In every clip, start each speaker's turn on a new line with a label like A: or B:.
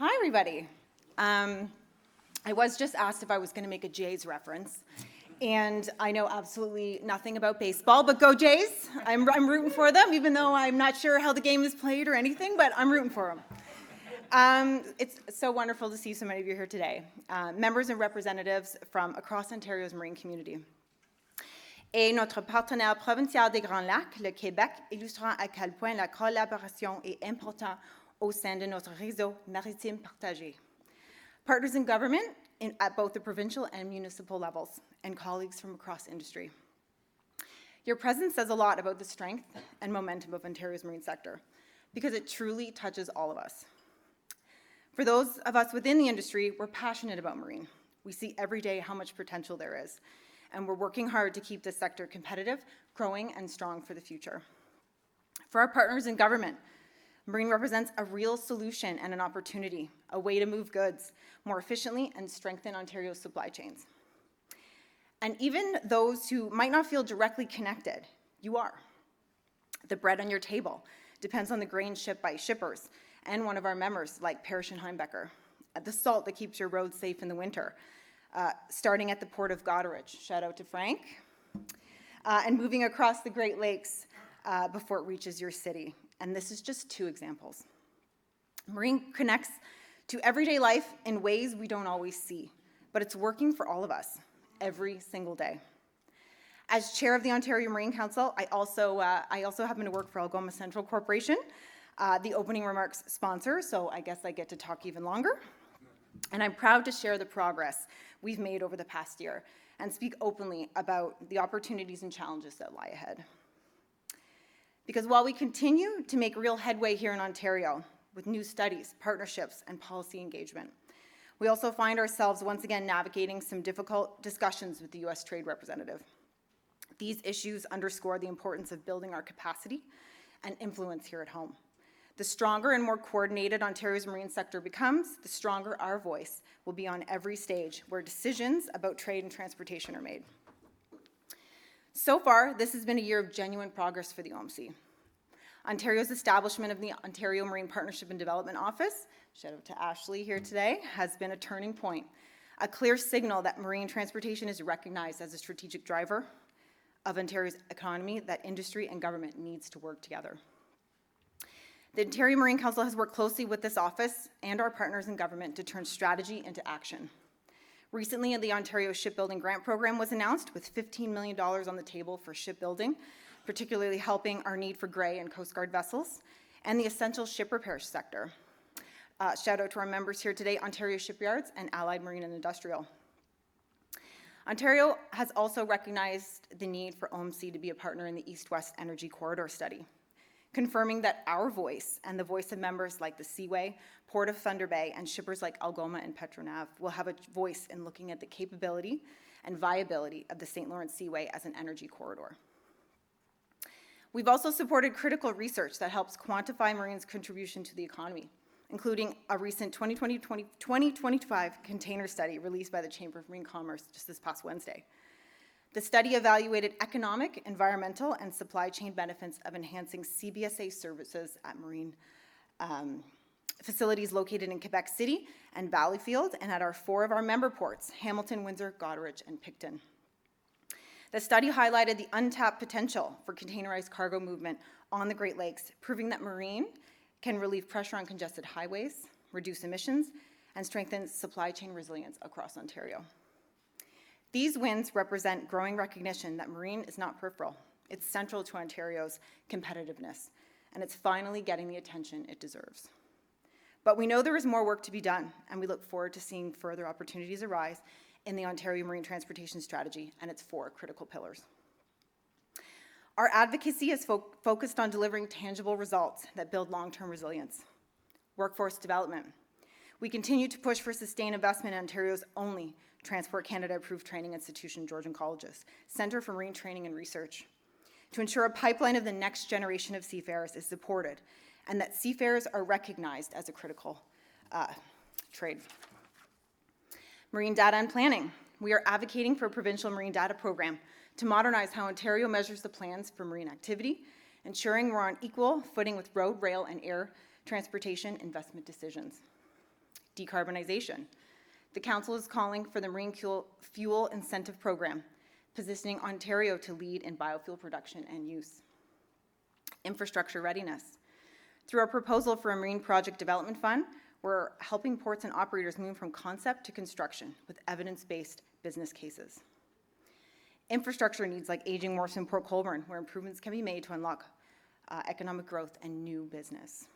A: Hi, everybody. I was just asked if I was going to make a Jays reference, and I know absolutely nothing about baseball, but go Jays. I'm rooting for them, even though I'm not sure how the game is played or anything, but I'm rooting for them. It's so wonderful to see so many of you here today, members and representatives from across Ontario's marine community. Et notre partenaire provincial des Grands Lacs, le Québec, illustrant à quel point la collaboration est importante au sein de notre réseau maritime partagé. Partners in government at both the provincial and municipal levels, and colleagues from across industry. Your presence says a lot about the strength and momentum of Ontario's marine sector, because it truly touches all of us. For those of us within the industry, we're passionate about marine. We see every day how much potential there is, and we're working hard to keep this sector competitive, growing, and strong for the future. For our partners in government, marine represents a real solution and an opportunity, a way to move goods more efficiently and strengthen Ontario's supply chains. And even those who might not feel directly connected, you are. The bread on your table depends on the grain shipped by shippers and one of our members like Parrish and Heimbecker. The salt that keeps your roads safe in the winter, starting at the Port of Goderich, shout out to Frank, and moving across the Great Lakes before it reaches your city. And this is just two examples. Marine connects to everyday life in ways we don't always see, but it's working for all of us every single day. As chair of the Ontario Marine Council, I also happen to work for Algoma Central Corporation, the opening remarks sponsor, so I guess I get to talk even longer. And I'm proud to share the progress we've made over the past year and speak openly about the opportunities and challenges that lie ahead. Because while we continue to make real headway here in Ontario with new studies, partnerships, and policy engagement, we also find ourselves once again navigating some difficult discussions with the U.S. Trade Representative. These issues underscore the importance of building our capacity and influence here at home. The stronger and more coordinated Ontario's marine sector becomes, the stronger our voice will be on every stage where decisions about trade and transportation are made. So far, this has been a year of genuine progress for the OMC. Ontario's establishment of the Ontario Marine Partnership and Development Office, shout out to Ashley here today, has been a turning point, a clear signal that marine transportation is recognized as a strategic driver of Ontario's economy, that industry and government needs to work together. The Ontario Marine Council has worked closely with this office and our partners in government to turn strategy into action. Recently, the Ontario Shipbuilding Grant Program was announced with $15 million on the table for shipbuilding, particularly helping our need for Grey and Coast Guard vessels, and the essential ship repair sector. Shout out to our members here today, Ontario Shipyards and Allied Marine and Industrial. Ontario has also recognized the need for OMC to be a partner in the East-West Energy Corridor study, confirming that our voice and the voice of members like the Seaway, Port of Thunder Bay, and shippers like Algoma and Petronav will have a voice in looking at the capability and viability of the St. Lawrence Seaway as an energy corridor. We've also supported critical research that helps quantify marine's contribution to the economy, including a recent 2025 container study released by the Chamber of Marine Commerce just this past Wednesday. The study evaluated economic, environmental, and supply chain benefits of enhancing CBSA services at marine facilities located in Quebec City and Valleyfield, and at four of our member ports, Hamilton, Windsor, Goderich, and Picton. The study highlighted the untapped potential for containerized cargo movement on the Great Lakes, proving that marine can relieve pressure on congested highways, reduce emissions, and strengthen supply chain resilience across Ontario. These wins represent growing recognition that marine is not peripheral. It's central to Ontario's competitiveness, and it's finally getting the attention it deserves. But we know there is more work to be done, and we look forward to seeing further opportunities arise in the Ontario Marine Transportation Strategy and its four critical pillars. Our advocacy is focused on delivering tangible results that build long-term resilience. Workforce development. We continue to push for sustained investment in Ontario's only Transport Canada-approved training institution, Georgian Colleges, Centre for Marine Training and Research, to ensure a pipeline of the next generation of seafarers is supported and that seafarers are recognized as a critical trade. Marine data and planning. We are advocating for a provincial marine data program to modernize how Ontario measures the plans for marine activity, ensuring we're on equal footing with road, rail, and air transportation investment decisions. decarbonization. The Council is calling for the Marine Fuel Incentive Program, positioning Ontario to lead in biofuel production and use. Infrastructure readiness. Through our proposal for a Marine Project Development Fund, we're helping ports and operators move from concept to construction with evidence-based business cases. Infrastructure needs like aging wharfs in Port Colborne, where improvements can be made to unlock economic growth and new business.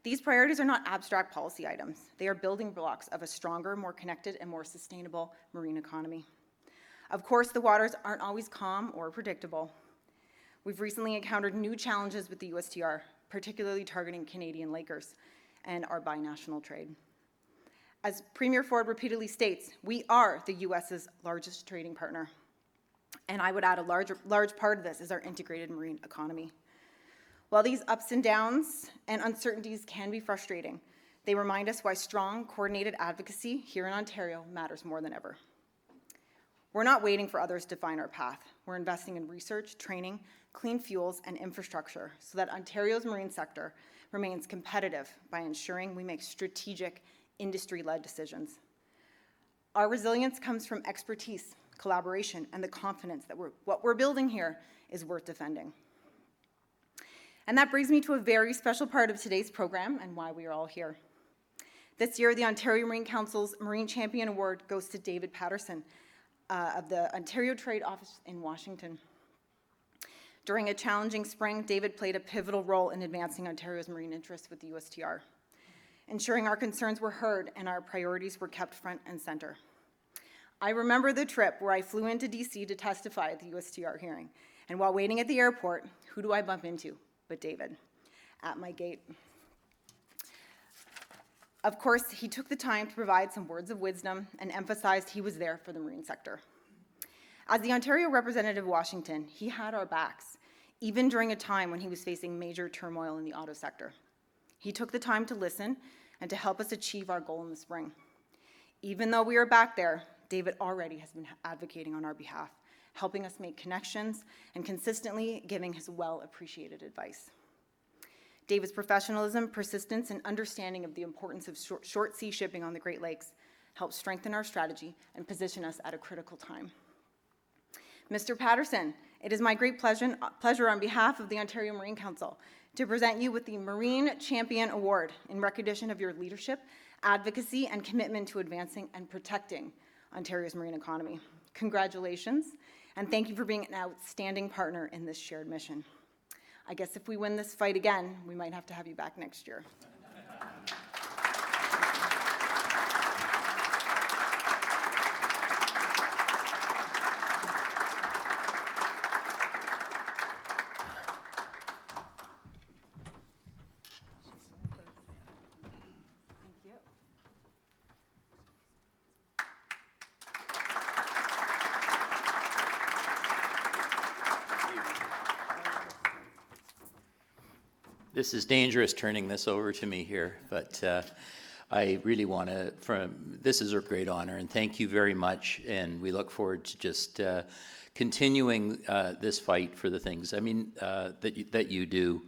A: These priorities are not abstract policy items. They are building blocks of a stronger, more connected, and more sustainable marine economy. Of course, the waters aren't always calm or predictable. We've recently encountered new challenges with the USTR, particularly targeting Canadian Lakers and our binational trade. As Premier Ford repeatedly states, we are the US's largest trading partner. And I would add a large part of this is our integrated marine economy. While these ups and downs and uncertainties can be frustrating, they remind us why strong, coordinated advocacy here in Ontario matters more than ever. We're not waiting for others to define our path. We're investing in research, training, clean fuels, and infrastructure so that Ontario's marine sector remains competitive by ensuring we make strategic, industry-led decisions. Our resilience comes from expertise, collaboration, and the confidence that what we're building here is worth defending. And that brings me to a very special part of today's program and why we are all here. This year, the Ontario Marine Council's Marine Champion Award goes to David Patterson of the Ontario Trade Office in Washington. During a challenging spring, David played a pivotal role in advancing Ontario's marine interests with the USTR, ensuring our concerns were heard and our priorities were kept front and center. I remember the trip where I flew into DC to testify at the USTR hearing, and while waiting at the airport, who do I bump into but David at my gate? Of course, he took the time to provide some words of wisdom and emphasized he was there for the marine sector. As the Ontario representative of Washington, he had our backs, even during a time when he was facing major turmoil in the auto sector. He took the time to listen and to help us achieve our goal in the spring. Even though we are back there, David already has been advocating on our behalf, helping us make connections and consistently giving his well-appreciated advice. David's professionalism, persistence, and understanding of the importance of short sea shipping on the Great Lakes helped strengthen our strategy and position us at a critical time. Mr. Patterson, it is my great pleasure on behalf of the Ontario Marine Council to present you with the Marine Champion Award in recognition of your leadership, advocacy, and commitment to advancing and protecting Ontario's marine economy. Congratulations, and thank you for being an outstanding partner in this shared mission. I guess if we win this fight again, we might have to have you back next year.
B: This is dangerous turning this over to me here, but I really want to, this is a great honor, and thank you very much, and we look forward to just continuing this fight for the things, that you do.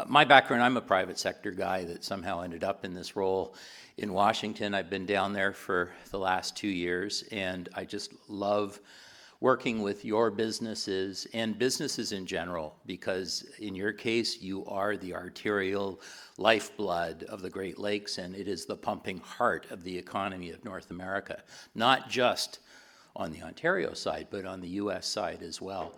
B: My background, I'm a private sector guy that somehow ended up in this role in Washington. I've been down there for the last 2 years, and I just love working with your businesses and businesses in general, because in your case, you are the arterial lifeblood of the Great Lakes, and it is the pumping heart of the economy of North America, not just on the Ontario side, but on the US side as well.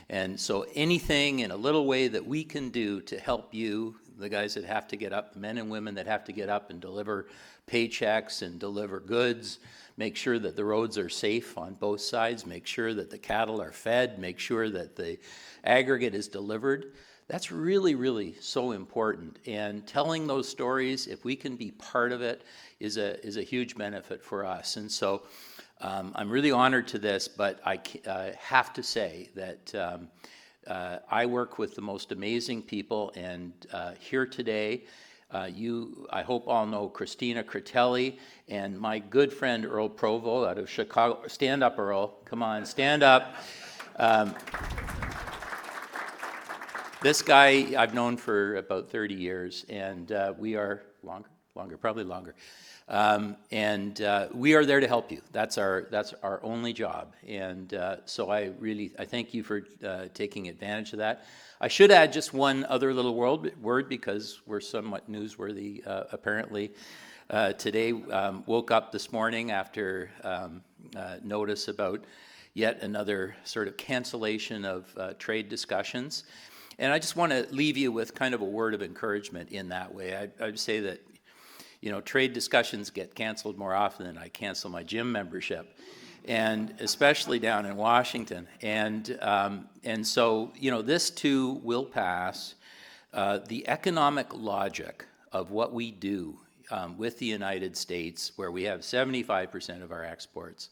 B: And so anything in a little way that we can do to help you, the guys that have to get up, the men and women that have to get up and deliver paychecks and deliver goods, make sure that the roads are safe on both sides, make sure that the cattle are fed, make sure that the aggregate is delivered. That's really, really so important. And telling those stories, if we can be part of it, is a huge benefit for us. And so I'm really honored to this, but I have to say that I work with the most amazing people, and here today, I hope all know Christina Critelli and my good friend Earl Provo out of Chicago. Stand up, Earl. Come on, stand up. This guy I've known for about 30 years, and we are probably longer. And we are there to help you. That's our only job. And so I thank you for taking advantage of that. I should add just one other little word because we're somewhat newsworthy. Apparently, today woke up this morning after notice about yet another sort of cancellation of trade discussions. And I just want to leave you with kind of a word of encouragement in that way. I'd say that, trade discussions get canceled more often than I cancel my gym membership, and especially down in Washington. And so, this too will pass. The economic logic of what we do with the United States, where we have 75% of our exports,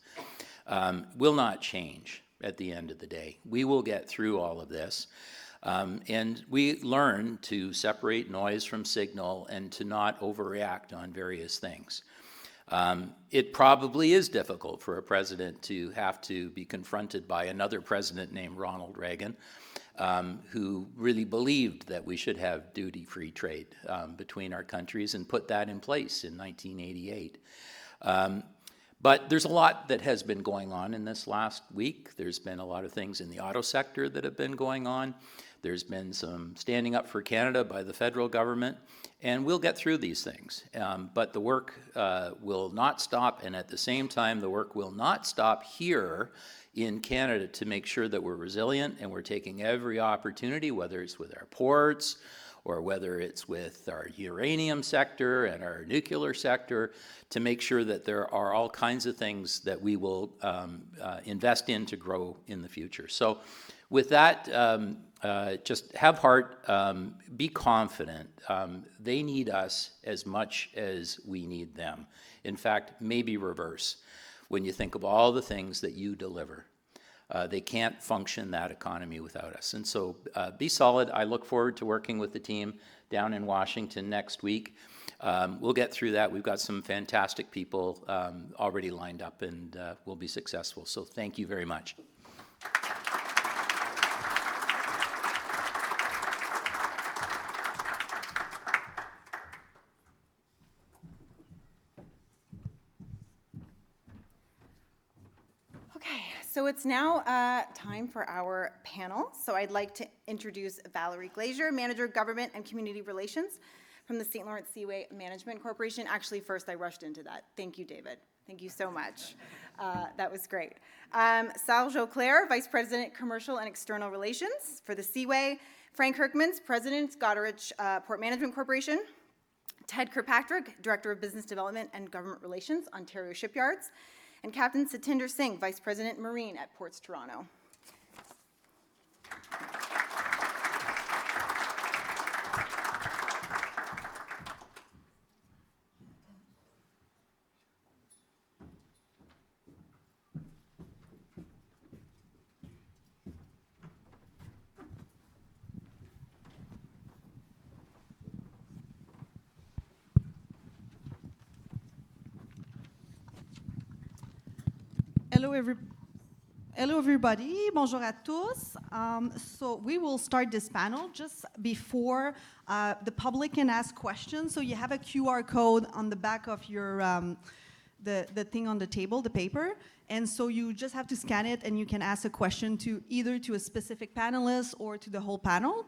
B: will not change at the end of the day. We will get through all of this. And we learn to separate noise from signal and to not overreact on various things. It probably is difficult for a president to have to be confronted by another president named Ronald Reagan, who really believed that we should have duty-free trade between our countries and put that in place in 1988. But there's a lot that has been going on in this last week. There's been a lot of things in the auto sector that have been going on. There's been some standing up for Canada by the federal government, and we'll get through these things. But the work will not stop, and at the same time, the work will not stop here in Canada to make sure that we're resilient and we're taking every opportunity, whether it's with our ports or whether it's with our uranium sector and our nuclear sector, to make sure that there are all kinds of things that we will invest in to grow in the future. So with that, just have heart, be confident. They need us as much as we need them. In fact, maybe reverse when you think of all the things that you deliver. They can't function, that economy, without us. And so be solid. I look forward to working with the team down in Washington next week. We'll get through that. We've got some fantastic people already lined up, and we'll be successful. So thank you very much.
A: So it's now time for our panel. So I'd like to introduce Valerie Glazier, Manager of Government and Community Relations from the St. Lawrence Seaway Management Corporation. Actually, first I rushed into that. Thank you, David. Thank you so much. That was great. Serge Auclair, Vice President, Commercial and External Relations for the Seaway. Frank Herkmans, President, Goderich Port Management Corporation. Ted Kirkpatrick, Director of Business Development and Government Relations, Ontario Shipyards. And Captain Satinder Singh, Vice President Marine at Ports Toronto.
C: Hello, everybody. Bonjour à tous. So we will start this panel just before the public can ask questions. So you have a QR code on the back of your the thing on the table, the paper, and so you just have to scan it, and you can ask a question to either to a specific panelist or to the whole panel.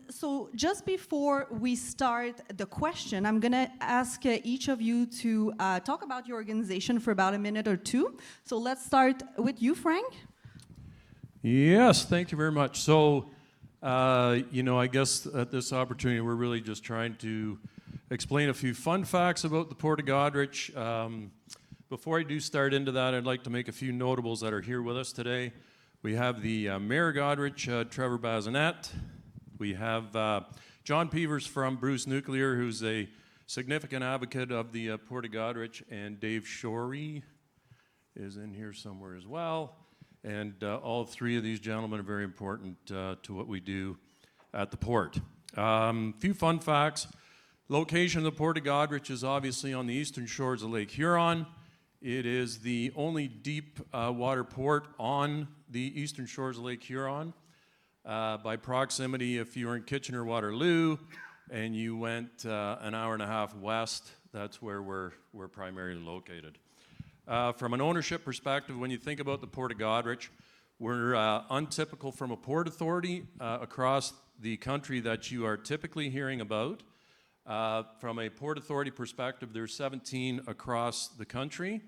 C: So just before we start the question, I'm going to ask each of you to talk about your organization for about a minute or two. So let's start with you, Frank.
D: Yes, thank you very much. So, I guess at this opportunity, we're really just trying to explain a few fun facts about the Port of Goderich. Before I do start into that, I'd like to make a few notables that are here with us today. We have the Mayor of Goderich, Trevor Bazinet. We have John Peevers from Bruce Nuclear, who's a significant advocate of the Port of Goderich, and Dave Shorey is in here somewhere as well. And all three of these gentlemen are very important to what we do at the port. Few fun facts. Location of the Port of Goderich is obviously on the eastern shores of Lake Huron. It is the only deep water port on the eastern shores of Lake Huron. By proximity, if you're in Kitchener-Waterloo, and you went an hour and a half west, that's where we're primarily located. From an ownership perspective, when you think about the Port of Goderich, we're untypical from a port authority across the country that you are typically hearing about. From a port authority perspective, there's 17 across the country.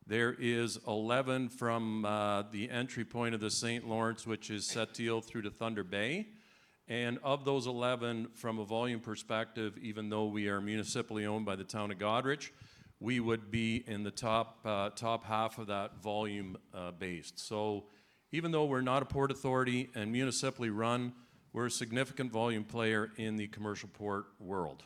D: There is 11 from the entry point of the St. Lawrence, which is Sept-Îles through to Thunder Bay. And of those 11, from a volume perspective, even though we are municipally owned by the town of Goderich, we would be in the top half of that volume based. So even though we're not a port authority and municipally run, we're a significant volume player in the commercial port world.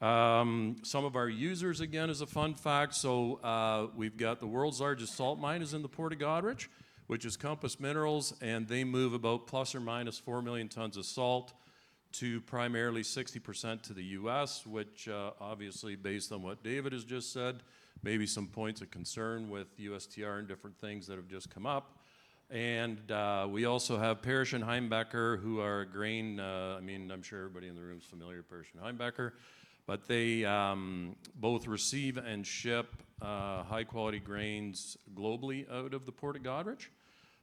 D: Some of our users, again, is a fun fact. So we've got the world's largest salt mine is in the Port of Goderich, which is Compass Minerals, and they move about plus or minus 4 million tons of salt to primarily 60% to the U.S., which obviously, based on what David has just said, maybe some points of concern with USTR and different things that have just come up. And we also have Parrish and Heimbecker, who are a grain, I'm sure everybody in the room is familiar with Parrish and Heimbecker, but they both receive and ship high-quality grains globally out of the Port of Goderich.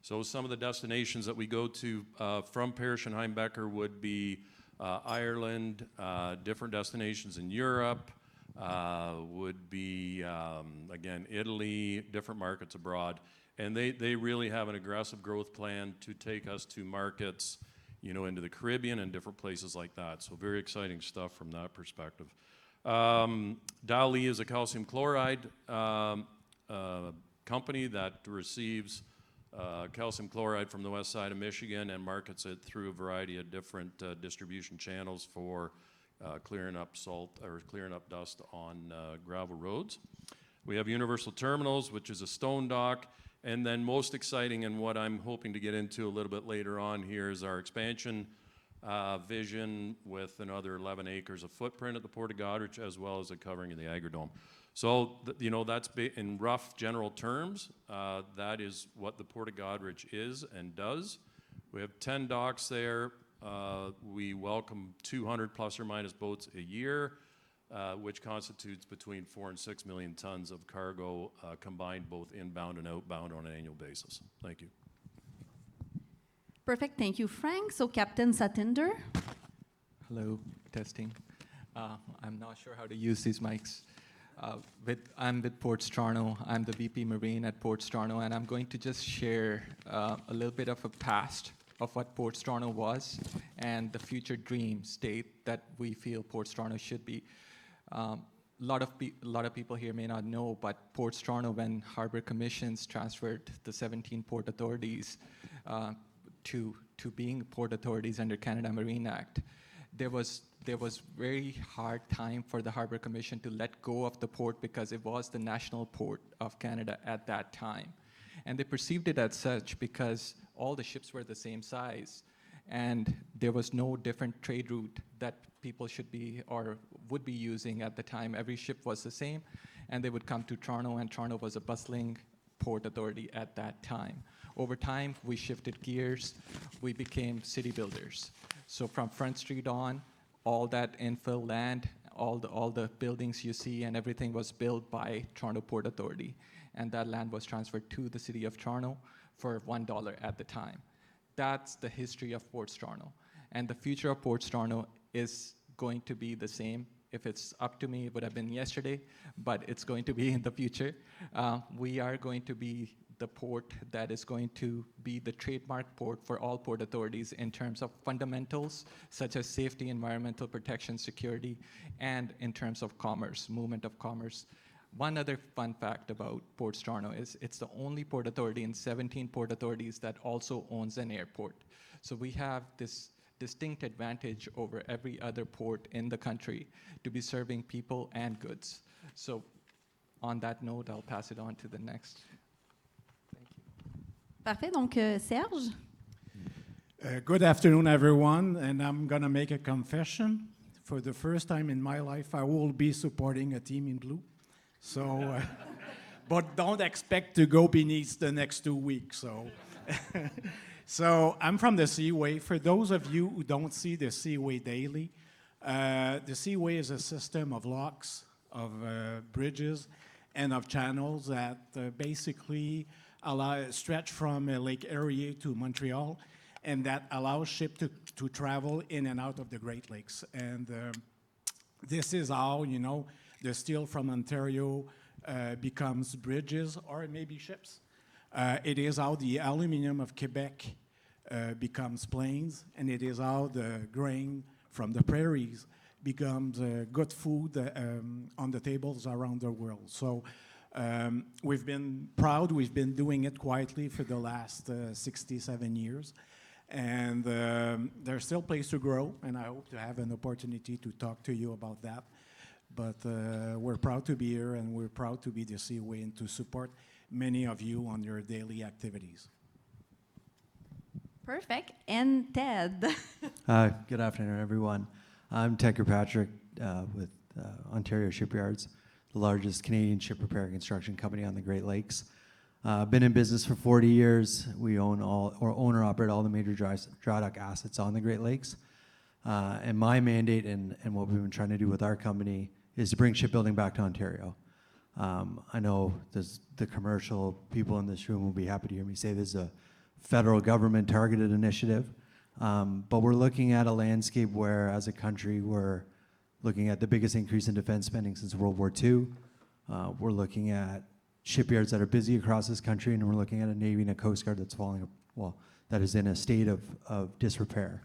D: So some of the destinations that we go to from Parrish and Heimbecker would be Ireland, different destinations in Europe, would be, again, Italy, different markets abroad. And they really have an aggressive growth plan to take us to markets, into the Caribbean and different places like that. So very exciting stuff from that perspective. Dali is a calcium chloride company that receives calcium chloride from the west side of Michigan and markets it through a variety of different distribution channels for clearing up salt or clearing up dust on gravel roads. We have Universal Terminals, which is a stone dock. And then most exciting, and what I'm hoping to get into a little bit later on here, is our expansion vision with another 11 acres of footprint at the Port of Goderich, as well as a covering of the Agrodome. So, that's in rough general terms, that is what the Port of Goderich is and does. We have 10 docks there. We welcome 200 plus or minus boats a year, which constitutes between 4 and 6 million tons of cargo combined both inbound and outbound on an annual basis. Thank you.
C: Perfect. Thank you, Frank. So Captain Satinder.
E: Hello, testing. I'm not sure how to use these mics. I'm with Ports Toronto. I'm the VP Marine at Ports Toronto, and I'm going to just share a little bit of a past of what Ports Toronto was and the future dream state that we feel Ports Toronto should be. A lot of people here may not know, but Ports Toronto, when Harbour Commissions transferred the 17 port authorities to being port authorities under Canada Marine Act, there was very hard time for the Harbour Commission to let go of the port because it was the national port of Canada at that time. And they perceived it as such because all the ships were the same size and there was no different trade route that people should be or would be using at the time. Every ship was the same and they would come to Toronto, and Toronto was a bustling port authority at that time. Over time, we shifted gears. We became city builders. So from Front Street on, all that infill land, all the buildings you see and everything was built by Toronto Port Authority. And that land was transferred to the city of Toronto for $1 at the time. That's the history of Ports Toronto. And the future of Ports Toronto is going to be the same. If it's up to me, it would have been yesterday, but it's going to be in the future. We are going to be the port that is going to be the trademark port for all port authorities in terms of fundamentals such as safety, environmental protection, security, and in terms of commerce, movement of commerce. One other fun fact about Ports Toronto is it's the only port authority in 17 port authorities that also owns an airport. So we have this distinct advantage over every other port in the country to be serving people and goods. So on that note, I'll pass it on to the next. Thank you.
C: Parfait. Donc, Serge.
F: Good afternoon, everyone, and I'm going to make a confession. For the first time in my life, I will be supporting a team in blue. So, but don't expect to go beneath the next 2 weeks. So, so I'm from the Seaway. For those of you who don't see the Seaway daily, The seaway is a system of locks, of bridges, and of channels that basically stretch from Lake Erie to Montreal, and that allows ships to travel in and out of the Great Lakes. And this is how, the steel from Ontario becomes bridges or maybe ships. It is how the aluminum of Quebec becomes planes, and it is how the grain from the prairies becomes good food on the tables around the world. So we've been proud. We've been doing it quietly for the last 67 years. And there's still place to grow, and I hope to have an opportunity to talk to you about that. But we're proud to be here, and we're proud to be the Seaway and to support many of you on your daily activities.
C: Perfect. And Ted.
G: Hi, good afternoon, everyone. I'm Ted Kirkpatrick with Ontario Shipyards, the largest Canadian ship repair and construction company on the Great Lakes. Been in business for 40 years. We own or operate all the major dry dock assets on the Great Lakes. And my mandate and what we've been trying to do with our company is to bring shipbuilding back to Ontario. I know the commercial people in this room will be happy to hear me say this is a federal government targeted initiative. But we're looking at a landscape where, as a country, we're looking at the biggest increase in defense spending since World War II. We're looking at shipyards that are busy across this country, and we're looking at a Navy and a Coast Guard that's that is in a state of disrepair.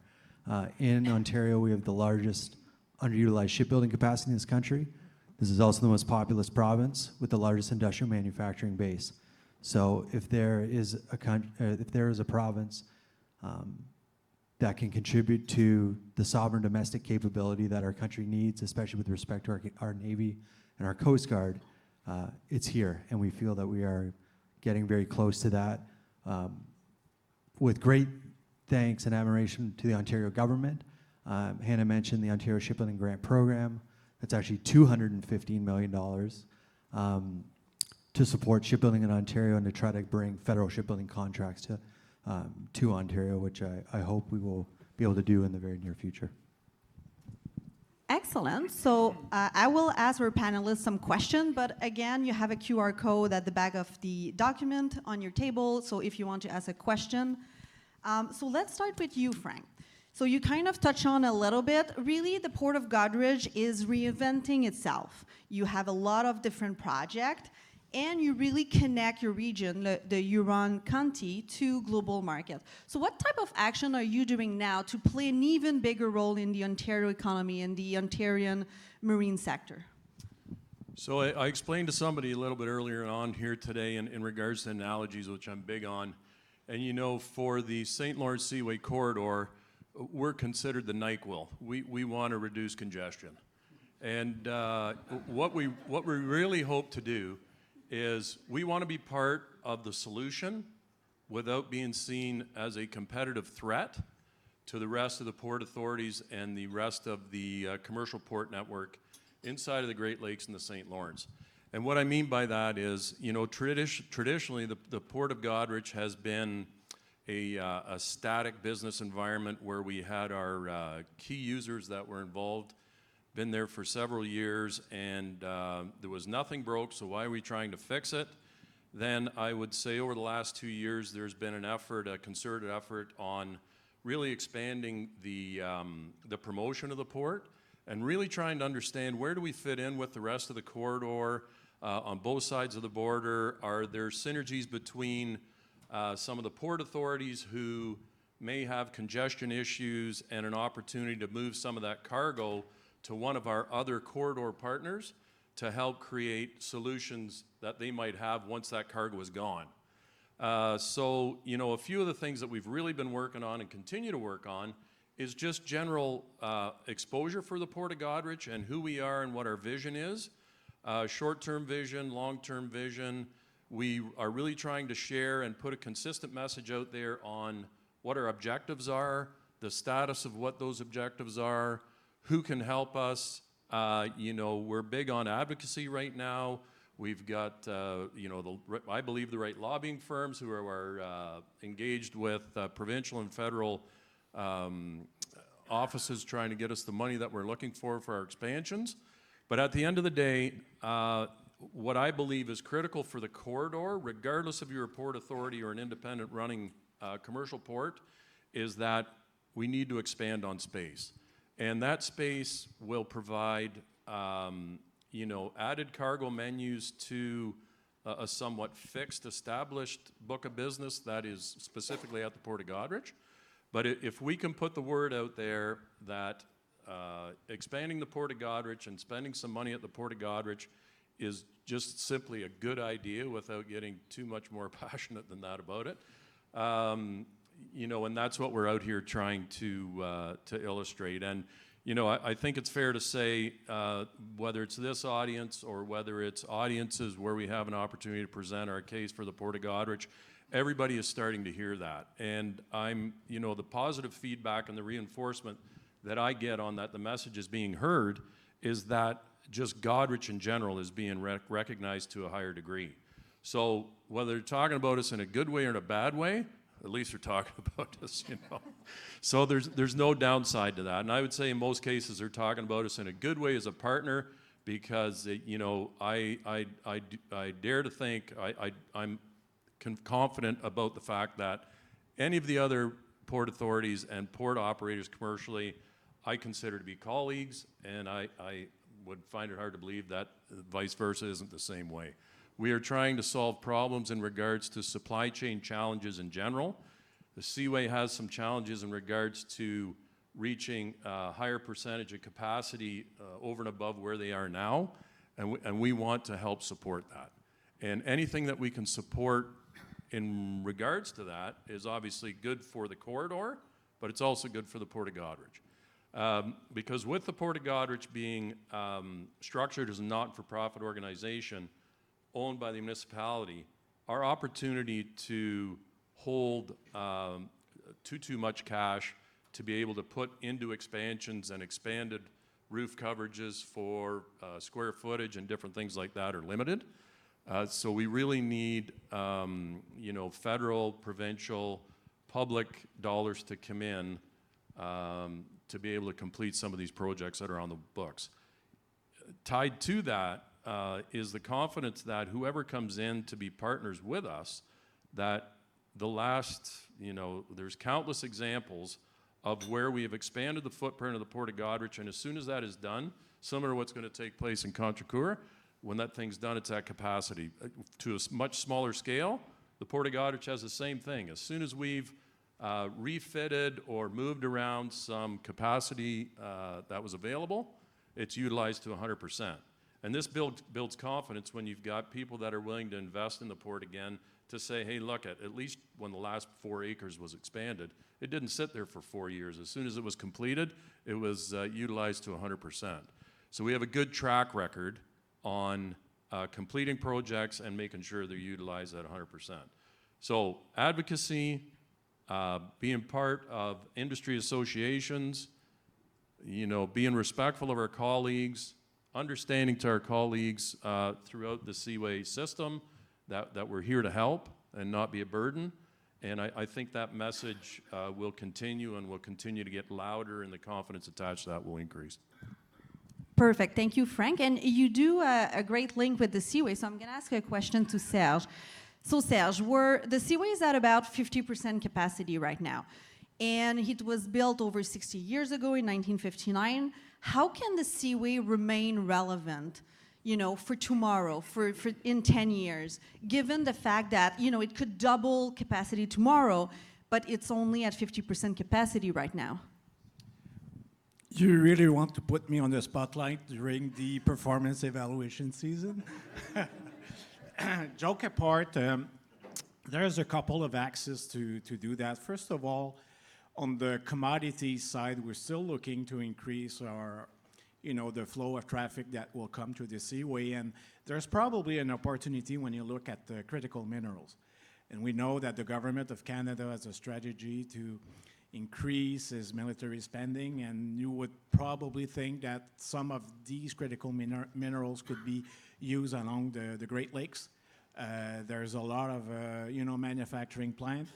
G: In Ontario, we have the largest underutilized shipbuilding capacity in this country. This is also the most populous province with the largest industrial manufacturing base. So if there is a province that can contribute to the sovereign domestic capability that our country needs, especially with respect to our Navy and our Coast Guard, it's here, and we feel that we are getting very close to that. With great thanks and admiration to the Ontario government. Hannah mentioned the Ontario Shipbuilding Grant Program. That's actually $215 million to support shipbuilding in Ontario and to try to bring federal shipbuilding contracts to Ontario, which I hope we will be able to do in the very near future.
C: Excellent. So I will ask our panelists some questions, but again, you have a QR code at the back of the document on your table, so if you want to ask a question. So let's start with you, Frank. So you kind of touched on a little bit. Really, the Port of Goderich is reinventing itself. You have a lot of different projects, and you really connect your region, the Huron County, to global market. So what type of action are you doing now to play an even bigger role in the Ontario economy and the Ontarian marine sector?
D: So I explained to somebody a little bit earlier on here today in regards to analogies, which I'm big on. And for the St. Lawrence Seaway Corridor, we're considered the NyQuil. We want to reduce congestion. And what we really hope to do is we want to be part of the solution without being seen as a competitive threat to the rest of the port authorities and the rest of the commercial port network inside of the Great Lakes and the St. Lawrence. And what I mean by that is, traditionally the Port of Goderich has been a static business environment where we had our key users that were involved, been there for several years, and there was nothing broke, so why are we trying to fix it? Then I would say over the last 2 years, there's been an effort, a concerted effort on really expanding the promotion of the port and really trying to understand where do we fit in with the rest of the corridor on both sides of the border. Are there synergies between some of the port authorities who may have congestion issues and an opportunity to move some of that cargo to one of our other corridor partners to help create solutions that they might have once that cargo is gone. So, a few of the things that we've really been working on and continue to work on is just general exposure for the Port of Goderich and who we are and what our vision is. Short-term vision, long-term vision. We are really trying to share and put a consistent message out there on what our objectives are, the status of what those objectives are, who can help us. We're big on advocacy right now. We've got, I believe the right lobbying firms who are engaged with provincial and federal offices trying to get us the money that we're looking for our expansions. But at the end of the day, what I believe is critical for the corridor, regardless of your port authority or an independent running commercial port, is that we need to expand on space. And that space will provide, added cargo menus to a somewhat fixed, established book of business that is specifically at the Port of Goderich. But if we can put the word out there that expanding the Port of Goderich and spending some money at the Port of Goderich is just simply a good idea without getting too much more passionate than that about it, and that's what we're out here trying to illustrate. And I think it's fair to say, whether it's this audience or whether it's audiences where we have an opportunity to present our case for the Port of Goderich, everybody is starting to hear that. And the positive feedback and the reinforcement that I get on that the message is being heard is that just Goderich in general is being recognized to a higher degree. So whether they're talking about us in a good way or in a bad way, at least they're talking about us, So there's no downside to that. And I would say in most cases they're talking about us in a good way as a partner because, I dare to think, I'm confident about the fact that any of the other port authorities and port operators commercially, I consider to be colleagues, and I would find it hard to believe that vice versa isn't the same way. We are trying to solve problems in regards to supply chain challenges in general. The Seaway has some challenges in regards to reaching a higher percentage of capacity over and above where they are now, and we want to help support that. And anything that we can support in regards to that is obviously good for the corridor, but it's also good for the Port of Goderich. Because with the Port of Goderich being structured as a not-for-profit organization owned by the municipality, our opportunity to hold too much cash to be able to put into expansions and expanded roof coverages for square footage and different things like that are limited. So we really need, federal, provincial, public dollars to come in to be able to complete some of these projects that are on the books. Tied to that is the confidence that whoever comes in to be partners with us, that there's countless examples of where we have expanded the footprint of the Port of Goderich, and as soon as that is done, similar to what's going to take place in Contrecoeur, when that thing's done, it's at capacity. To a much smaller scale, the Port of Goderich has the same thing. As soon as we've refitted or moved around some capacity that was available, it's utilized to 100%. And this builds confidence when you've got people that are willing to invest in the port again to say, hey, look, at least when the last 4 acres was expanded, it didn't sit there for 4 years. As soon as it was completed, it was utilized to 100%. So we have a good track record on completing projects and making sure they're utilized at 100%. So advocacy, being part of industry associations, being respectful of our colleagues, understanding to our colleagues throughout the Seaway system that we're here to help and not be a burden. And I think that message will continue and will continue to get louder, and the confidence attached to that will increase.
C: Perfect. Thank you, Frank. And you do a great link with the Seaway, so I'm going to ask a question to Serge. So Serge, the Seaway is at about 50% capacity right now, and it was built over 60 years ago in 1959. How can the Seaway remain relevant, for tomorrow, for in 10 years, given the fact that, it could double capacity tomorrow, but it's only at 50% capacity right now?
F: You really want to put me on the spotlight during the performance evaluation season? Joke apart, there's a couple of axes to do that. First of all, on the commodity side, we're still looking to increase our, the flow of traffic that will come to the Seaway, and there's probably an opportunity when you look at the critical minerals. And we know that the government of Canada has a strategy to increase its military spending, and you would probably think that some of these critical minerals could be used along the Great Lakes. There's a lot of, manufacturing plant.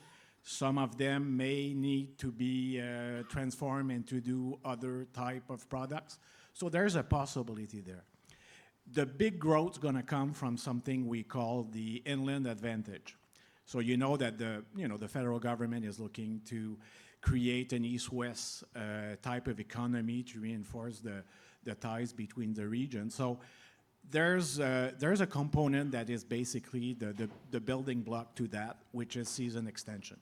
F: Some of them may need to be transformed into do other type of products. So there's a possibility there. The big growth is going to come from something we call the inland advantage. So you know that the federal government is looking to create an east-west type of economy to reinforce the ties between the regions. So there's a component that is basically the building block to that, which is season extension.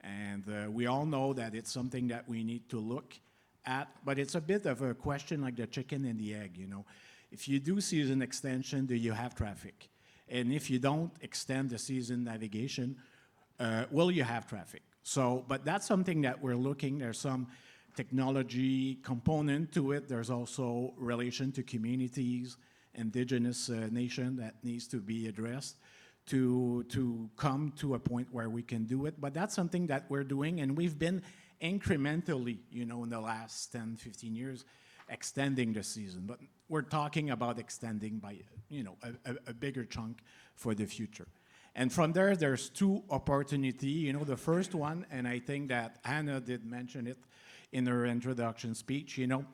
F: And we all know that it's something that we need to look at, but it's a bit of a question like the chicken and the egg, you know. If you do season extension, do you have traffic? And if you don't extend the season navigation, will you have traffic? So, but that's something that we're looking. There's some technology component to it. There's also relation to communities, indigenous nation that needs to be addressed to come to a point where we can do it. But that's something that we're doing, and we've been incrementally, you know, in the last 10, 15 years, extending the season. But we're talking about extending by, you know, a bigger chunk for the future. And from there, there's two opportunity. You know, the first one, and I think that Hannah did mention it in her introduction speech, you know,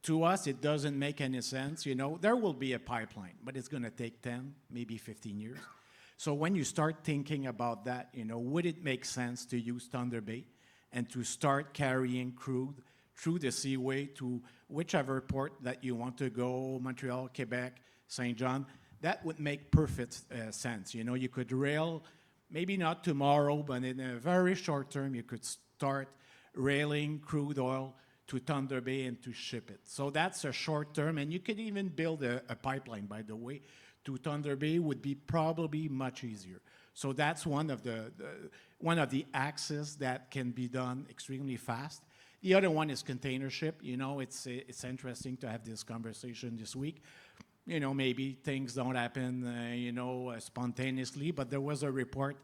F: to us, it doesn't make any sense. You know, there will be a pipeline, but it's going to take 10, maybe 15 years. So when you start thinking about that, you know, would it make sense to use Thunder Bay and to start carrying crude through the seaway to whichever port that you want to go, Montreal, Quebec, Saint John? That would make perfect sense. You know, you could rail, maybe not tomorrow, but in a very short term, you could start railing crude oil to Thunder Bay and to ship it. So that's a short term, and you could even build a pipeline, by the way, to Thunder Bay would be probably much easier. So that's one of the axes that can be done extremely fast. The other one is container ship. You know, it's interesting to have this conversation this week. You know, maybe things don't happen, you know, spontaneously, but there was a report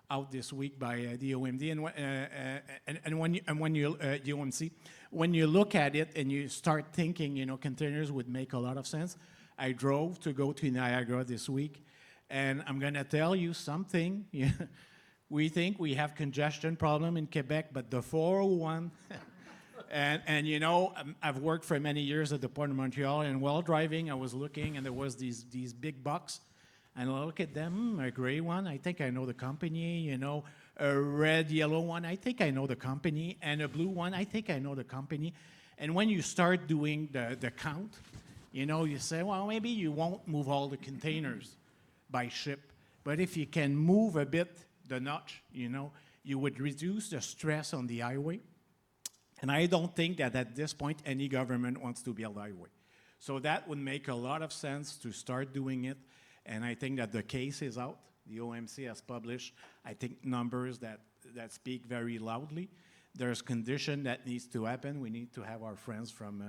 F: out this week by the OMD and when you UMC, when you look at it and you start thinking, you know, containers would make a lot of sense. I drove to go to Niagara this week, and I'm going to tell you something. We think we have congestion problem in Quebec, but the 401, and you know, I've worked for many years at the Port of Montreal, and while driving, I was looking, and there was these big bucks. And I look at them, a gray one, I think I know the company, you know, a red, yellow one, I think I know the company, and a blue one, I think I know the company. And when you start doing the count, you know, you say, well, maybe you won't move all the containers by ship, but if you can move a bit the notch, you know, you would reduce the stress on the highway. And I don't think that at this point any government wants to build highway. So that would make a lot of sense to start doing it. And I think that the case is out. The OMC has published, I think, numbers that speak very loudly. There's condition that needs to happen. We need to have our friends from,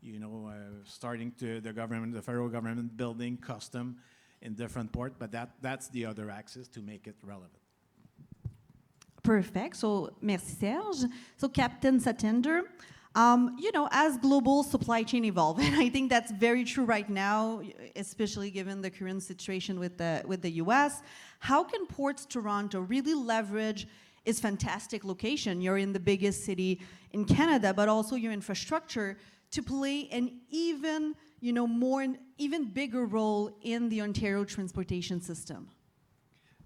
F: you know, starting to the government, the federal government, building custom in different ports. But that's the other axis to make it relevant.
C: Perfect. So, merci Serge. So, Captain Satinder, you know, as global supply chain evolve, and I think that's very true right now, especially given the current situation with the U.S. How can Ports Toronto really leverage its fantastic location? You're in the biggest city in Canada, but also your infrastructure to play an even, you know, even bigger role in the Ontario transportation system.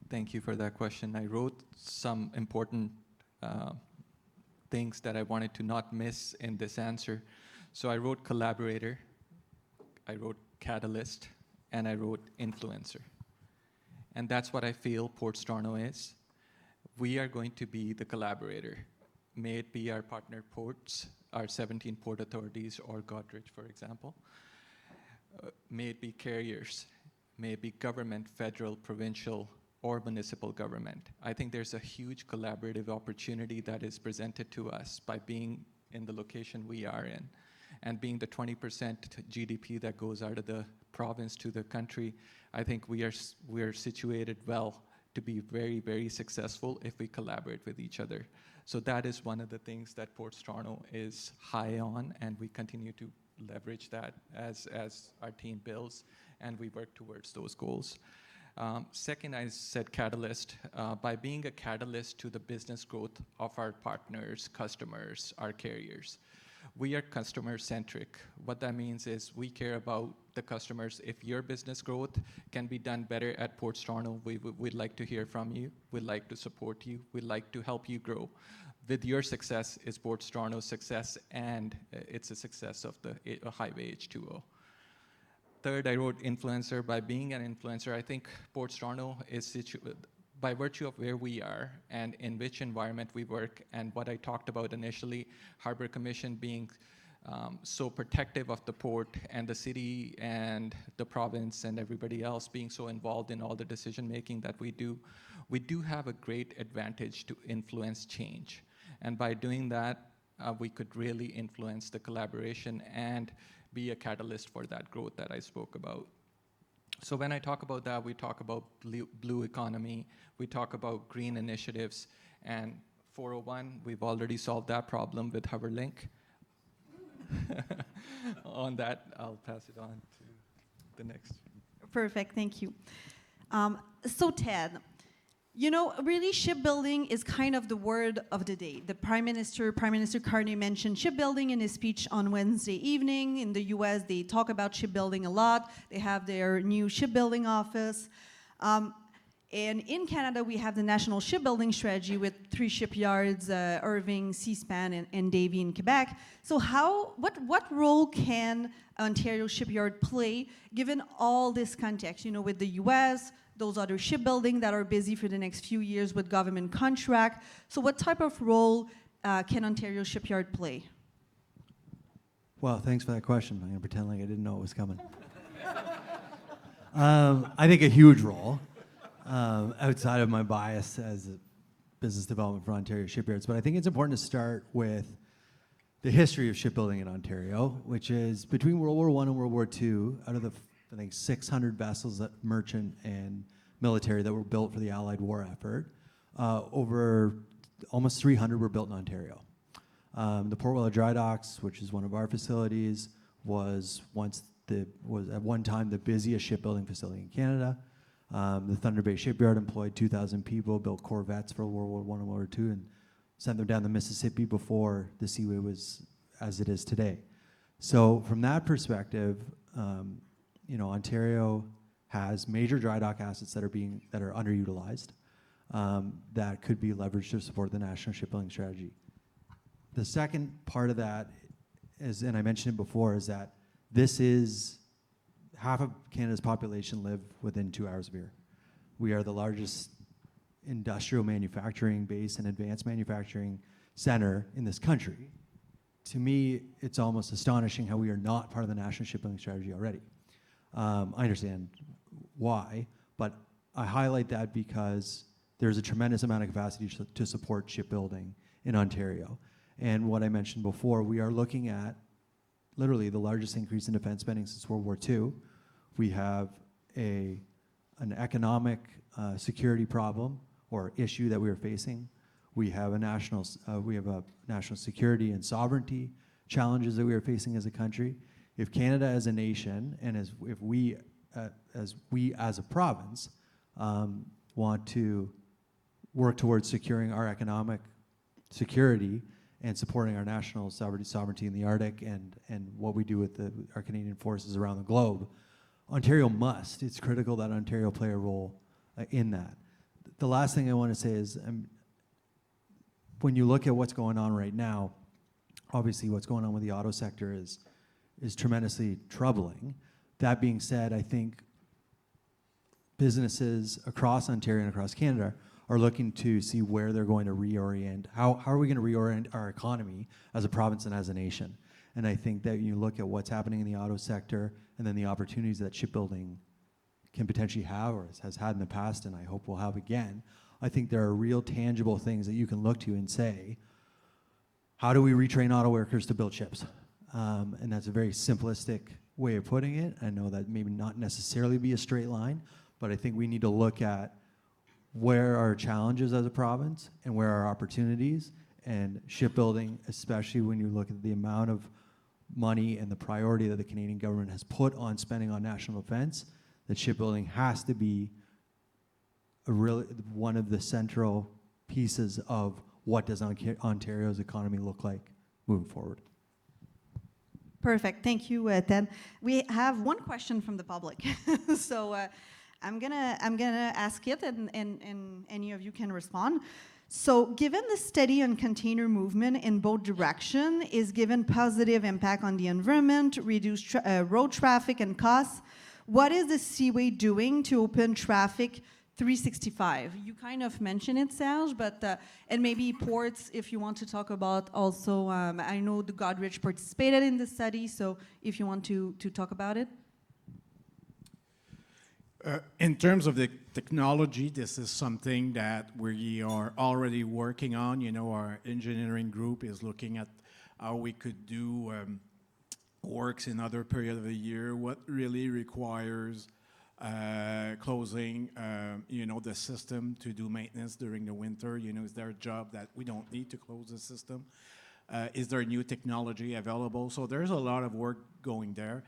E: Thank you for that question. I wrote some important things that I wanted to not miss in this answer. So I wrote collaborator, I wrote catalyst, and I wrote influencer. And that's what I feel Ports Toronto is. We are going to be the collaborator. May it be our partner ports, our 17 port authorities, or Godrich, for example. May it be carriers. May it be government, federal, provincial, or municipal government. I think there's a huge collaborative opportunity that is presented to us by being in the location we are in and being the 20% GDP that goes out of the province to the country. I think we are situated well to be very, very successful if we collaborate with each other. So that is one of the things that Ports Toronto is high on, and we continue to leverage that as our team builds and we work towards those goals. Second, I said catalyst. By being a catalyst to the business growth of our partners, customers, our carriers. We are customer-centric. What that means is we care about the customers. If your business growth can be done better at Ports Toronto, we'd like to hear from you. We'd like to support you. We'd like to help you grow. With your success is Ports Toronto's success, and it's a success of the Highway H2O. Third, I wrote influencer. By being an influencer, I think Ports Toronto is by virtue of where we are and in which environment we work, and what I talked about initially, Harbor Commission being so protective of the port, and the city and the province and everybody else being so involved in all the decision making that we do have a great advantage to influence change. And by doing that, we could really influence the collaboration and be a catalyst for that growth that I spoke about. So when I talk about that, we talk about blue economy, we talk about green initiatives, and 401, we've already solved that problem with HoverLink. On that, I'll pass it on to the next.
C: Perfect, thank you. So Ted, you know, really shipbuilding is kind of the word of the day. The Prime Minister Carney, mentioned shipbuilding in his speech on Wednesday evening. In the US, they talk about shipbuilding a lot. They have their new shipbuilding office. And in Canada, we have the National Shipbuilding Strategy with 3 shipyards, Irving, Seaspan, and Davie in Quebec. So what role can Ontario Shipyard play, given all this context, you know, with the US, those other shipbuilding that are busy for the next few years with government contract? So what type of role can Ontario Shipyard play?
G: Well, thanks for that question. I'm going to pretend like I didn't know it was coming. I think a huge role, outside of my bias as a business development for Ontario Shipyards. But I think it's important to start with the history of shipbuilding in Ontario, which is between World War I and World War II, out of the, I think, 600 vessels, that merchant and military, that were built for the Allied war effort, over almost 300 were built in Ontario. The Port Weller Dry Docks, which is one of our facilities, was at one time the busiest shipbuilding facility in Canada. The Thunder Bay Shipyard employed 2,000 people, built corvettes for World War I and World War II, and sent them down the Mississippi before the Seaway was as it is today. So from that perspective, you know, Ontario has major dry dock assets that are underutilized, that could be leveraged to support the national shipbuilding strategy. The second part of that is, and I mentioned it before, is that this is half of Canada's population live within 2 hours of here. We are the largest industrial manufacturing base and advanced manufacturing center in this country. To me, it's almost astonishing how we are not part of the national shipbuilding strategy already. I understand why, but I highlight that because there's a tremendous amount of capacity to support shipbuilding in Ontario. And what I mentioned before, we are looking at literally the largest increase in defense spending since World War II. We have an economic security problem or issue that we are facing. We have a national security and sovereignty challenges that we are facing as a country. If Canada as a nation, and if we as a province want to work towards securing our economic security and supporting our national sovereignty in the Arctic and what we do with our Canadian forces around the globe, Ontario must. It's critical that Ontario play a role in that. The last thing I want to say is, when you look at what's going on right now, obviously what's going on with the auto sector is tremendously troubling. That being said, I think businesses across Ontario and across Canada are looking to see where they're going to reorient. How are we going to reorient our economy as a province and as a nation? And I think that you look at what's happening in the auto sector and then the opportunities that shipbuilding can potentially have or has had in the past, and I hope we'll have again. I think there are real tangible things that you can look to and say, how do we retrain auto workers to build ships? And that's a very simplistic way of putting it. I know that maybe not necessarily be a straight line, but I think we need to look at where are our challenges as a province and where are our opportunities, and shipbuilding, especially when you look at the amount of money and the priority that the Canadian government has put on spending on national defense, that shipbuilding has to be one of the central pieces of what does Ontario's economy look like moving forward.
C: Perfect. Thank you, Ted. We have one question from the public, so I'm gonna ask it, and any of you can respond. So, given the study on container movement in both direction is given positive impact on the environment, reduce road traffic and costs, what is the Seaway doing to open traffic 365? You kind of mentioned it, Serge, but and maybe ports, if you want to talk about also, I know the Godrich participated in the study, so if you want to talk about it.
F: In terms of the technology, this is something that we are already working on. You know, our engineering group is looking at how we could do works in other periods of the year, what really requires closing, the system to do maintenance during the winter. You know, is there a job that we don't need to close the system? Is there new technology available? So there's a lot of work going there.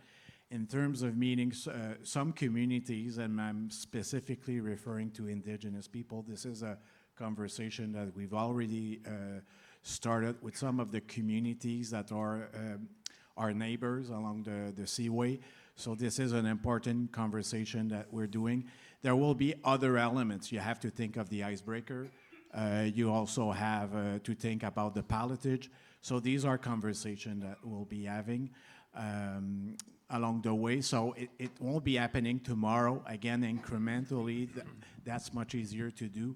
F: In terms of meetings, some communities, and I'm specifically referring to Indigenous people, this is a conversation that we've already started with some of the communities that are our neighbors along the Seaway. So this is an important conversation that we're doing. There will be other elements. You have to think of the icebreaker. You also have to think about the palletage. So these are conversations that we'll be having along the way. So it won't be happening tomorrow. Again, incrementally, that's much easier to do.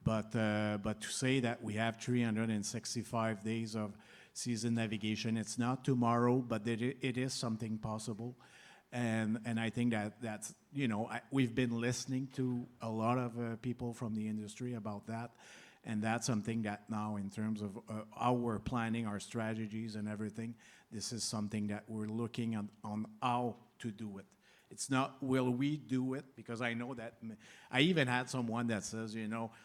F: But to say that we have 365 days of season navigation, it's not tomorrow, but it is something possible. And I think that's, we've been listening to a lot of people from the industry about that. And that's something that now, in terms of how we're planning our strategies and everything, this is something that we're looking on how to do it. It's not, will we do it? Because I know that, I even had someone that says,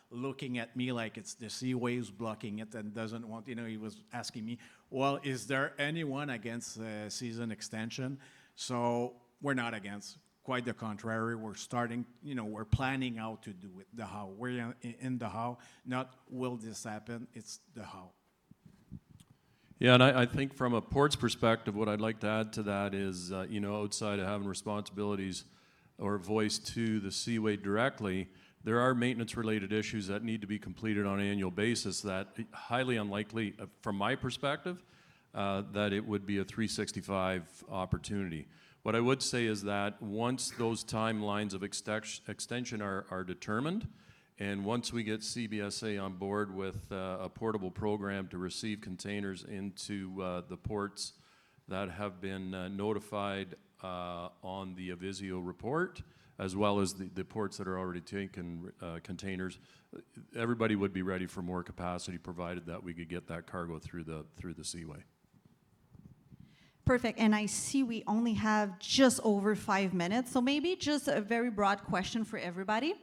F: looking at me like it's the Seaways blocking it and doesn't want, he was asking me, well, is there anyone against season extension? So we're not against. Quite the contrary. We're starting, we're planning how to do it, the how. We're in the how, not will this happen, it's the how.
D: Yeah, and I think from a port's perspective, what I'd like to add to that is, outside of having responsibilities or voice to the Seaway directly, there are maintenance-related issues that need to be completed on an annual basis that highly unlikely, from my perspective, that it would be a 365 opportunity. What I would say is that once those timelines of extension are determined, and once we get CBSA on board with a portable program to receive containers into the ports that have been notified on the Avisio report, as well as the ports that are already taking containers, everybody would be ready for more capacity, provided that we could get that cargo through the Seaway.
C: Perfect. And I see we only have just over 5 minutes, so maybe just a very broad question for everybody.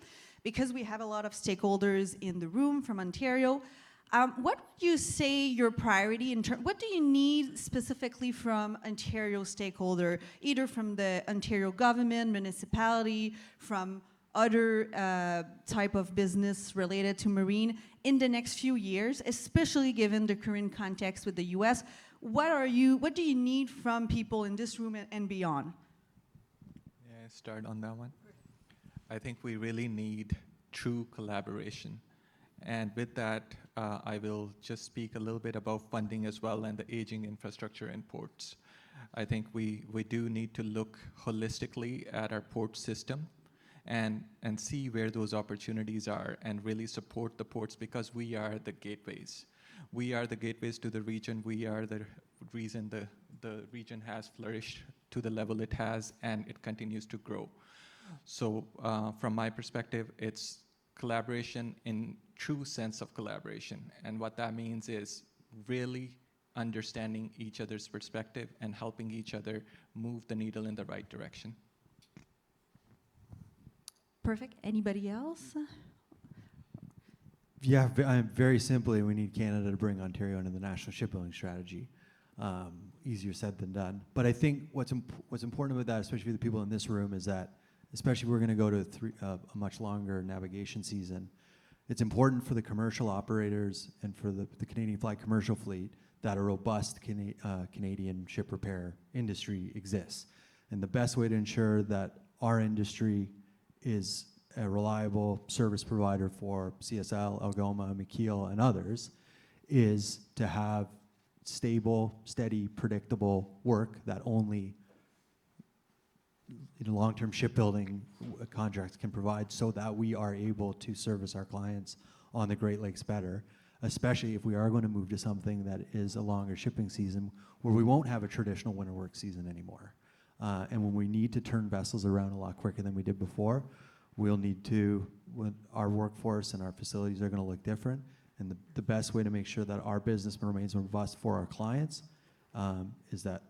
C: Because we have a lot of stakeholders in the room from Ontario, what would you say your priority what do you need specifically from Ontario stakeholder, either from the Ontario government, municipality, from other type of business related to marine in the next few years, especially given the current context with the US? What do you need from people in this room and beyond?
E: Yeah, start on that one. I think we really need true collaboration. And with that, I will just speak a little bit about funding as well and the aging infrastructure in ports. I think we do need to look holistically at our port system and see where those opportunities are and really support the ports, because we are the gateways. We are the gateways to the region. We are the reason the region has flourished to the level it has, and it continues to grow. So from my perspective, it's collaboration in true sense of collaboration. And what that means is really understanding each other's perspective and helping each other move the needle in the right direction.
C: Perfect. Anybody else?
G: Yeah, very simply, we need Canada to bring Ontario into the national shipbuilding strategy. Easier said than done. But I think what's important about that, especially for the people in this room, is that especially if we're going to go to a much longer navigation season. It's important for the commercial operators and for the Canadian flag commercial fleet that a robust Canadian ship repair industry exists. And the best way to ensure that our industry is a reliable service provider for CSL, Algoma, McKeel, and others is to have stable, steady, predictable work that only long-term shipbuilding contracts can provide, so that we are able to service our clients on the Great Lakes better, especially if we are going to move to something that is a longer shipping season where we won't have a traditional winter work season anymore. And when we need to turn vessels around a lot quicker than we did before, we'll need to, our workforce and our facilities are going to look different. And the best way to make sure that our business remains robust for our clients is that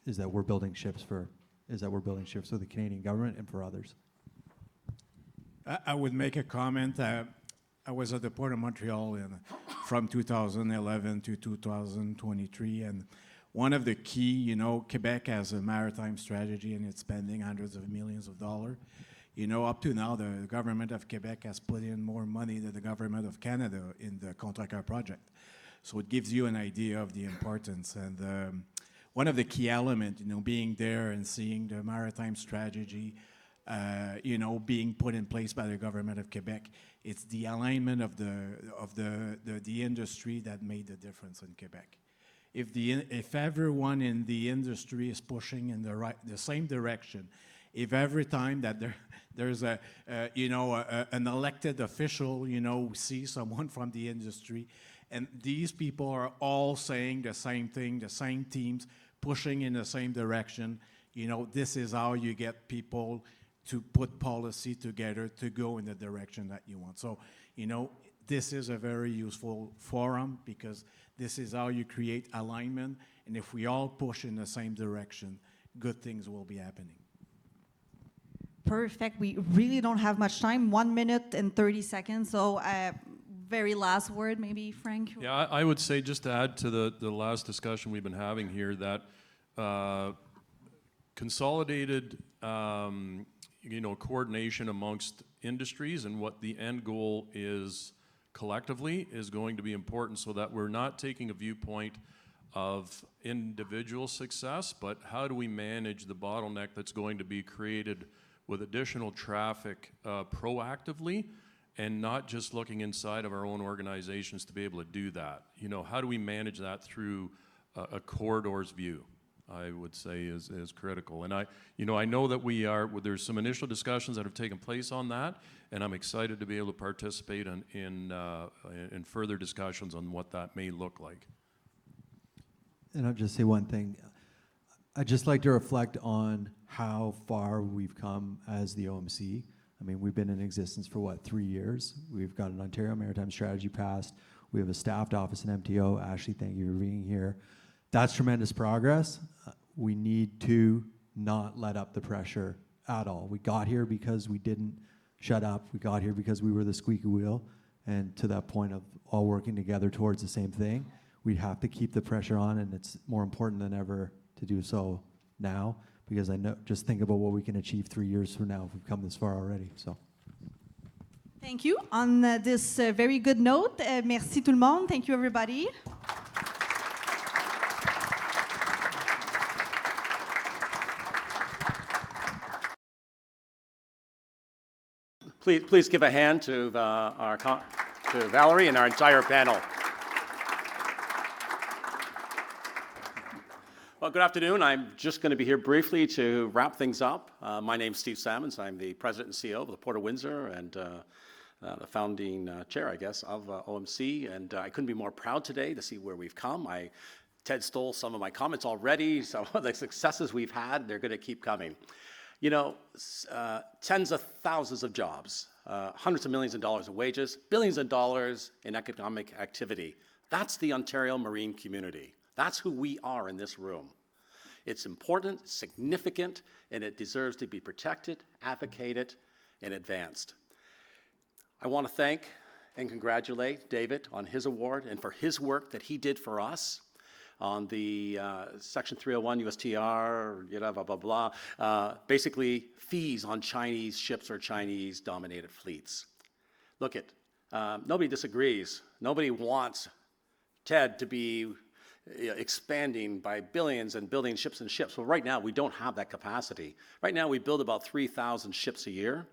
G: we're building ships for the Canadian government and for others.
F: I would make a comment. I was at the Port of Montreal from 2011 to 2023, and one of the key, Quebec has a maritime strategy and it's spending hundreds of millions of dollars. Up to now, the government of Quebec has put in more money than the government of Canada in the Contractor project. So it gives you an idea of the importance. And one of the key elements, being there and seeing the maritime strategy, being put in place by the government of Quebec, it's the alignment of the industry that made the difference in Quebec. If everyone in the industry is pushing in the same direction, if every time that there's an elected official, who sees someone from the industry, and these people are all saying the same thing, the same teams pushing in the same direction, this is how you get people to put policy together to go in the direction that you want. So, this is a very useful forum because this is how you create alignment. And if we all push in the same direction, good things will be happening.
C: Perfect. We really don't have much time, 1 minute and 30 seconds. So very last word, maybe, Frank?
D: Yeah, I would say, just to add to the last discussion we've been having here, that consolidated coordination amongst industries and what the end goal is collectively is going to be important, so that we're not taking a viewpoint of individual success, but how do we manage the bottleneck that's going to be created with additional traffic proactively, and not just looking inside of our own organizations to be able to do that. How do we manage that through a corridors view, I would say is critical. And I know that there's some initial discussions that have taken place on that, and I'm excited to be able to participate in further discussions on what that may look like.
G: And I'll just say one thing. I'd just like to reflect on how far we've come as the OMC. I mean, we've been in existence for 3 years? We've got an Ontario Maritime Strategy passed. We have a staffed office in MTO. Ashley, thank you for being here. That's tremendous progress. We need to not let up the pressure at all. We got here because we didn't shut up. We got here because we were the squeaky wheel. And to that point of all working together towards the same thing, we have to keep the pressure on, and it's more important than ever to do so now, because I know, just think about what we can achieve 3 years from now if we've come this far already. So.
C: Thank you. On this very good note, merci tout le monde. Thank you, everybody.
H: Please give a hand to to Valerie and our entire panel. Well, good afternoon. I'm just going to be here briefly to wrap things up. My name's Steve Salmons. I'm the president and CEO of the Port of Windsor and the founding chair, I guess, of OMC. And I couldn't be more proud today to see where we've come. Ted stole some of my comments already. Some of the successes we've had, they're going to keep coming. Tens of thousands of jobs, hundreds of millions of dollars in wages, billions of dollars in economic activity. That's the Ontario marine community. That's who we are in this room. It's important, significant, and it deserves to be protected, advocated, and advanced. I want to thank and congratulate David on his award and for his work that he did for us. on the Section 301 USTR, blah, blah, blah, basically fees on Chinese ships or Chinese-dominated fleets. Look, nobody disagrees. Nobody wants TED to be expanding by billions and building ships and ships. Well, right now, we don't have that capacity. Right now, we build about 3,000 ships a year.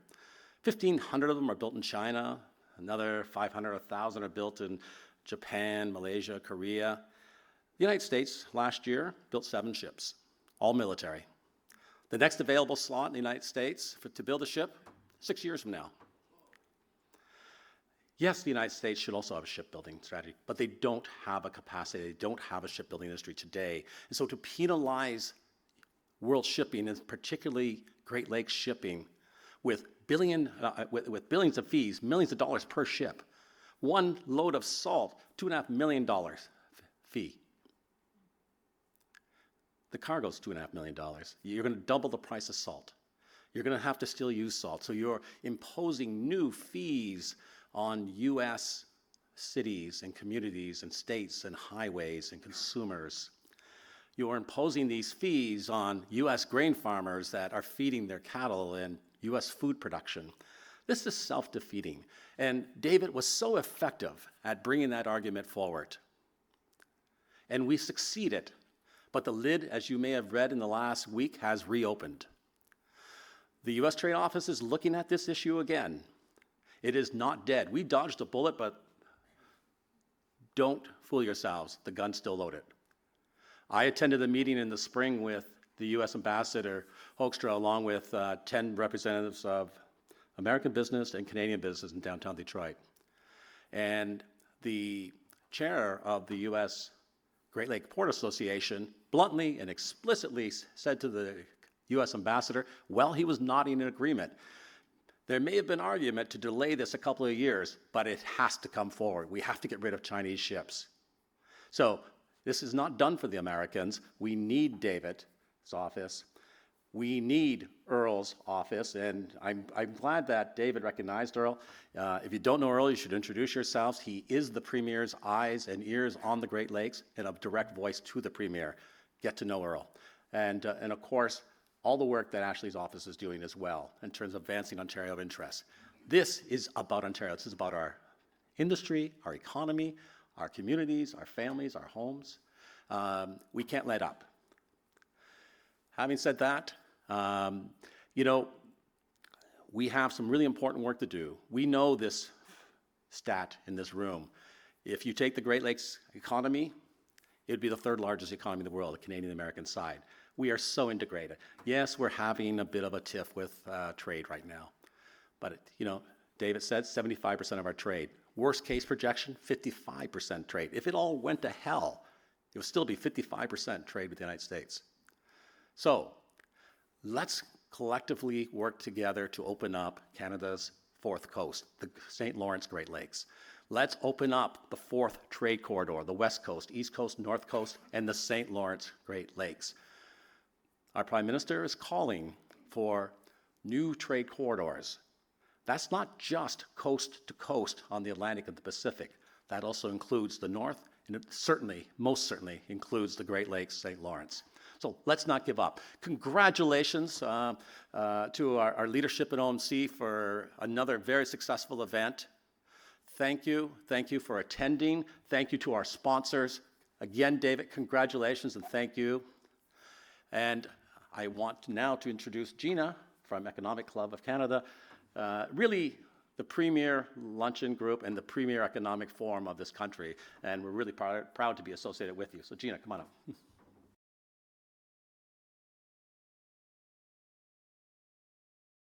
H: 1,500 of them are built in China. Another 500 or 1,000 are built in Japan, Malaysia, Korea. The United States last year built 7 ships, all military. The next available slot in the United States to build a ship, 6 years from now. Yes, the United States should also have a shipbuilding strategy, but they don't have a capacity. They don't have a shipbuilding industry today. And so to penalize world shipping, and particularly Great Lakes shipping, with billions of fees, millions of dollars per ship, one load of salt, $2.5 million fee. The cargo's $2.5 million. You're going to double the price of salt. You're going to have to still use salt. So you're imposing new fees on U.S. cities and communities and states and highways and consumers. You are imposing these fees on U.S. grain farmers that are feeding their cattle and U.S. food production. This is self-defeating. And David was so effective at bringing that argument forward. And we succeeded. But the lid, as you may have read in the last week, has reopened. The U.S. Trade Office is looking at this issue again. It is not dead. We dodged a bullet, but don't fool yourselves. The gun's still loaded. I attended a meeting in the spring with the U.S. Ambassador Hoekstra, along with 10 representatives of American business and Canadian business in downtown Detroit. And the chair of the U.S. Great Lake Port Association bluntly and explicitly said to the U.S. Ambassador, well, he was nodding in agreement. There may have been argument to delay this a couple of years, but it has to come forward. We have to get rid of Chinese ships. So this is not done for the Americans. We need David's office. We need Earl's office, and I'm glad that David recognized Earl. If you don't know Earl, you should introduce yourselves. He is the Premier's eyes and ears on the Great Lakes and a direct voice to the Premier. Get to know Earl. And of course, all the work that Ashley's office is doing as well in terms of advancing Ontario interests. This is about Ontario. This is about our industry, our economy, our communities, our families, our homes. We can't let up. Having said that, we have some really important work to do. We know this stat in this room. If you take the Great Lakes economy, it would be the 3rd largest economy in the world, the Canadian-American side. We are so integrated. Yes, we're having a bit of a tiff with trade right now. But, David said 75% of our trade. Worst case projection, 55% trade. If it all went to hell, it would still be 55% trade with the United States. So let's collectively work together to open up Canada's 4th coast, the St. Lawrence Great Lakes. Let's open up the 4th trade corridor, the West Coast, East Coast, North Coast, and the St. Lawrence Great Lakes. Our Prime Minister is calling for new trade corridors. That's not just coast to coast on the Atlantic and the Pacific. That also includes the North, and it certainly, most certainly, includes the Great Lakes, St. Lawrence. So let's not give up. Congratulations to our leadership at OMC for another very successful event. Thank you. Thank you for attending. Thank you to our sponsors. Again, David, congratulations and thank you. And I want now to introduce Gina from Economic Club of Canada, really the premier luncheon group and the premier economic forum of this country. And we're really proud to be associated with you. So Gina, come on up.